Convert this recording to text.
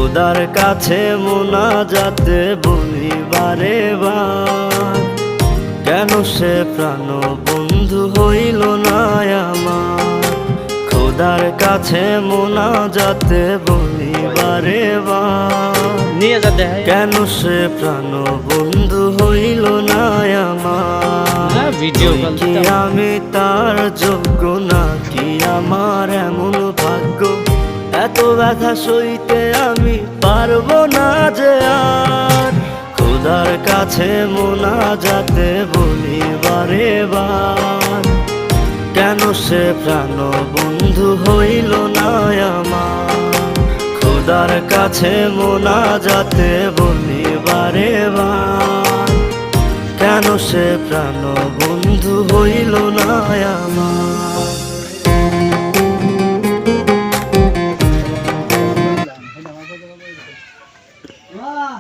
খোদার কাছে মোনাজাতে বলি বারে বার, কেন সে প্রাণ বন্ধু হইল না আমার। খোদার কাছে মোনাজাতে বলি বারে বার, কেন সে প্রাণ বন্ধু হইল না আমার। কি আমি তার যোগ্য নাকি আমার এমন ভাগ্য, এত ব্যথা সইতে আমি পারবো না যে আর। খোদার কাছে মোনাজাতে বলি বারে বার, কেন সে প্রাণ বন্ধু হইল না আমার। খোদার কাছে মোনাজাতে বলি বারে বার, কেন সে প্রাণ বন্ধু হইল না আমার। বাহ